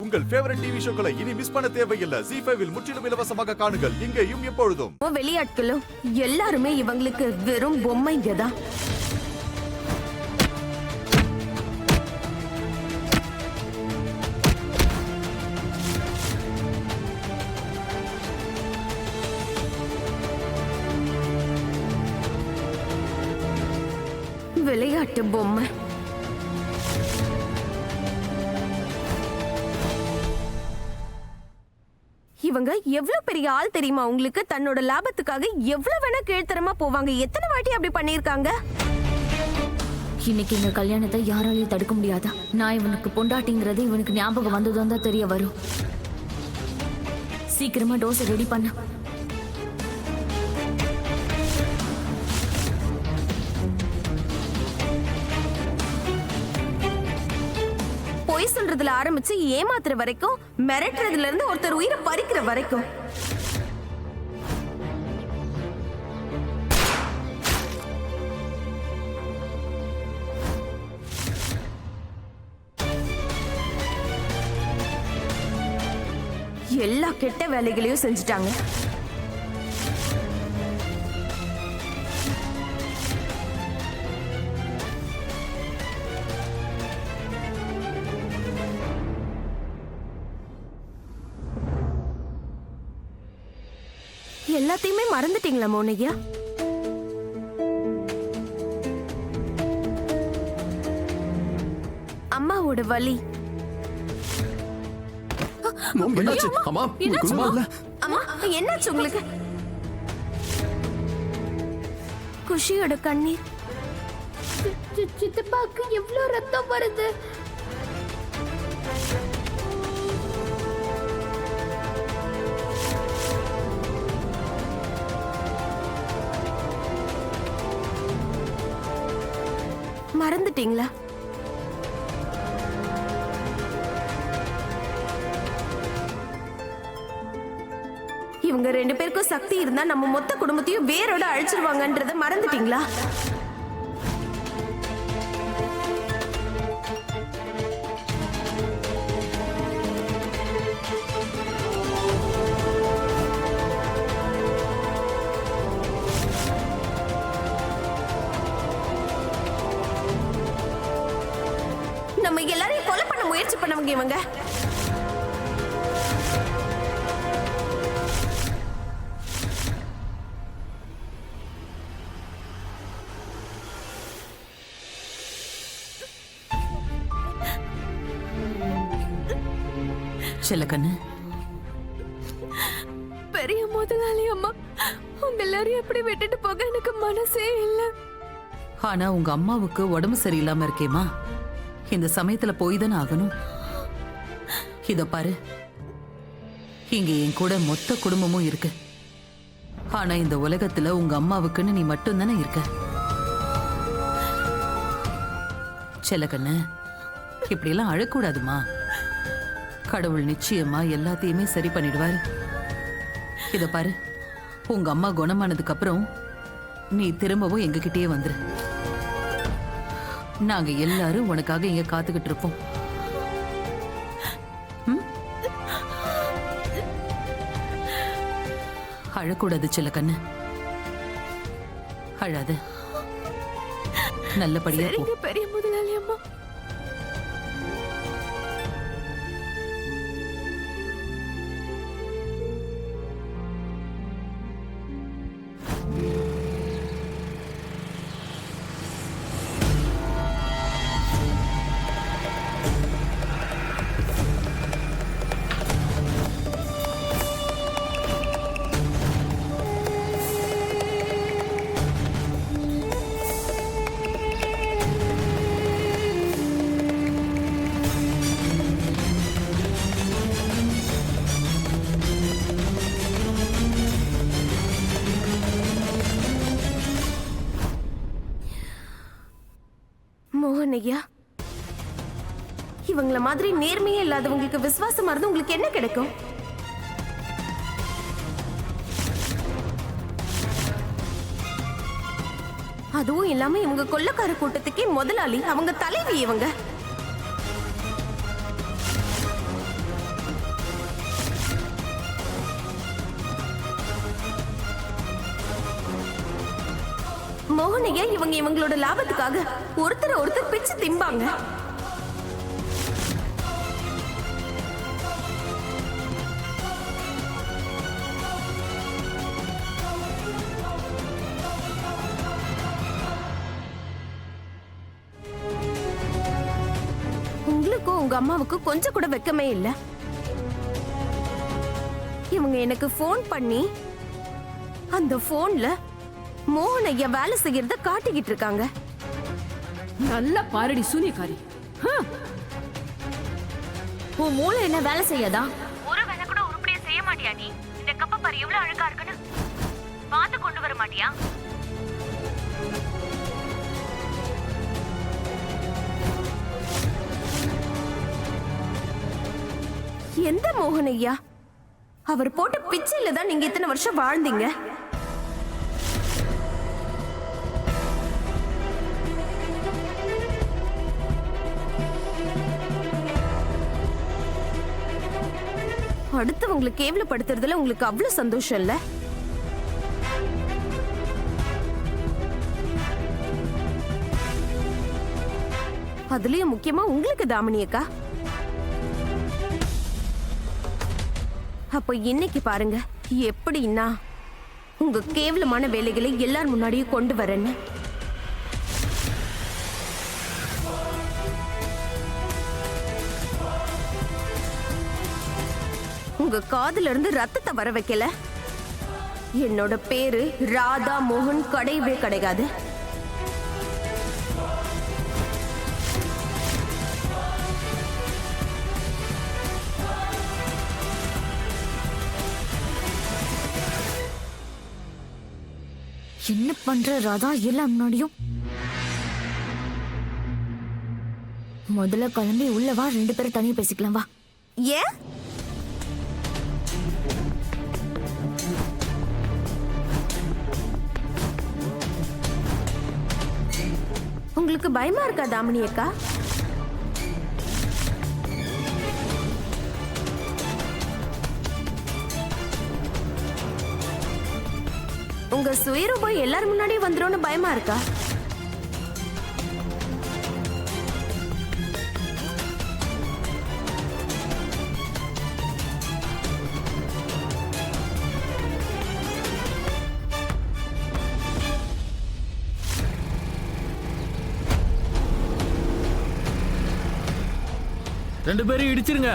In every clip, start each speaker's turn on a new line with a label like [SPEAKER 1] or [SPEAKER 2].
[SPEAKER 1] உங்கள் favourite TV ஷோக்களை இனி miss பண்ண தேவையில்லை. ZEE5 இல் முற்றிலும் இலவசமாக காணுங்கள். இங்கேயும் எப்பொழுதும்.
[SPEAKER 2] வெளியாட்களும் எல்லாருமே இவங்களுக்கு வெறும் பொம்மைங்க தான். விளையாட்டு பொம்மை. இவங்க எவ்வளவு பெரிய ஆள் தெரியுமா உங்களுக்கு? தன்னோட லாபத்துக்காக எவ்வளவு வேணா கீழ்த்தரமா போவாங்க. எத்தனை வாட்டி அப்படி பண்ணிருக்காங்க?
[SPEAKER 3] இன்னைக்கு இந்த கல்யாணத்தை யாராலையும் தடுக்க முடியாதா? நான் இவனுக்கு பொண்டாட்டிங்கிறது இவனுக்கு ஞாபகம் வந்ததும் தான் தெரிய வரும். சீக்கிரமா டோஸ் ரெடி பண்ண.
[SPEAKER 2] பொய் சொல்றதுல ஆரம்பிச்சு ஏமாத்துற வரைக்கும், மிரட்டுறதுல இருந்து ஒருத்தர் உயிரை பறிக்கிற வரைக்கும். எல்லா கெட்ட வேலைகளையும் செஞ்சுட்டாங்க. எல்லாத்தையுமே மறந்துட்டீங்களா மோனையா? அம்மாவோட வலி.
[SPEAKER 1] அம்மா
[SPEAKER 2] என்னாச்சு உங்களுக்கு? குஷியோட கண்ணீர்.
[SPEAKER 3] சித்தப்பாக்கு எவ்வளவு ரத்தம் வருது?
[SPEAKER 2] மறந்துட்டீங்களா? இவங்க ரெண்டு பேருக்கும் சக்தி இருந்தா நம்ம மொத்த குடும்பத்தையும் வேரோட அழிச்சிருவாங்கன்றத மறந்துட்டீங்களா? நம்ம எல்லாரையும் கொலை பண்ண முயற்சி பண்ணவங்க இவங்க.
[SPEAKER 4] செல்லக்கண்ணு,
[SPEAKER 2] பெரிய முதலாளி அம்மா, உங்க எல்லாரையும் எப்படி விட்டுட்டு போக எனக்கு மனசே இல்ல.
[SPEAKER 4] ஆனா உங்க அம்மாவுக்கு உடம்பு சரியில்லாம இருக்கேமா, இந்த சமயத்துல போய் தானே ஆகணும். இத பாரு, இங்க என் கூட மொத்த குடும்பமும் இருக்கு. ஆனா இந்த உலகத்துல உங்க அம்மாவுக்குன்னு நீ மட்டும் தானே இருக்க. செல்லக்கண்ணு, இப்படி எல்லாம் அழக்கூடாதுமா. கடவுள் நிச்சயமா எல்லாத்தையுமே சரி பண்ணிடுவாரு. இத பாரு, உங்க அம்மா குணமானதுக்கு அப்புறம் நீ திரும்பவும் எங்ககிட்டயே வந்துரு. நாங்க எல்லாரும் உனக்காக இங்க காத்துக்கிட்டு இருப்போம். அழக்கூடாது செல்லக்கண்ணு, அழாத. நல்லபடியா போ.
[SPEAKER 2] பெரிய முதலாளி அம்மா. மோகன் ஐயா, இவங்கள மாதிரி நேர்மையே இல்லாதவங்களுக்கு விசுவாசமா இருந்து உங்களுக்கு என்ன கிடைக்கும்? அதுவும் இல்லாம இவங்க கொள்ளக்கார கூட்டத்துக்கே முதலாளி, அவங்க தலைவி. இவங்க மோகனையா இவங்களோட லாபத்துக்காக ஒருத்தர் பிச்சு திம்பாங்க. உங்களுக்கும் உங்க அம்மாவுக்கு கொஞ்சம் கூட வெக்கமே இல்ல. இவங்க எனக்கு போன் பண்ணி அந்த போன்ல மோகன் ஐயா வேலை செய்யறத காட்டிக்கிட்டு இருக்காங்க.
[SPEAKER 5] நல்ல பாரடி சூனியக்காரி.
[SPEAKER 3] உன் மூளை என்ன வேலை செய்யாதா?
[SPEAKER 6] ஒரு வேலை கூட உருப்படியா செய்ய மாட்டியா நீ? இந்த கப்ப பாரு எவ்வளவு அழகா இருக்குன்னு பார்த்து கொண்டு வர மாட்டியா?
[SPEAKER 2] எந்த மோகன் ஐயா? அவர் போட்ட பிச்சையில தான் நீங்க இத்தனை வருஷம் வாழ்ந்தீங்க. அடுத்தவங்களை கேவலப்படுத்துறதுல உங்களுக்கு அவ்வளவு சந்தோஷம் இல்ல? அதுலயும் முக்கியமா உங்களுக்கு தாமினி அக்கா. அப்ப இன்னைக்கு பாருங்க எப்படின்னா உங்க கேவலமான வேலைகளை எல்லார் முன்னாடியும் கொண்டு வரேன்னு. உங்க காதுல இருந்து ரத்தத்தை வர வைக்கல. என்னோட பேரு ராதா மோகன் கிடையவே கிடையாது.
[SPEAKER 3] என்ன பண்ற ராதா? எல்லாம் முன்னாடியும் முதல்ல கிளம்பி உள்ள வா, 2 பேரும் தனியா பேசிக்கலாம் வா.
[SPEAKER 2] ஏன்? உங்களுக்கு பயமா இருக்கா தாமினி அக்கா? உங்க சுயரூபம் எல்லாரும் முன்னாடியே வந்துரும்னு பயமா இருக்கா?
[SPEAKER 7] ரெண்டு பேரும் இடிச்சிருங்க.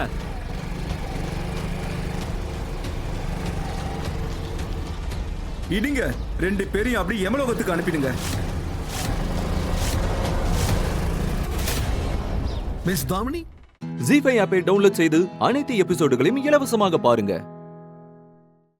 [SPEAKER 8] இடிங்க, 2 பேரையும் அப்படி யமலோகத்துக்கு அனுப்பிடுங்க.
[SPEAKER 1] மிஸ் தாமினி,
[SPEAKER 9] ஜீ5 ஆப்பை டவுன்லோட் செய்து அனைத்து எபிசோடுகளையும் இலவசமாக பாருங்க.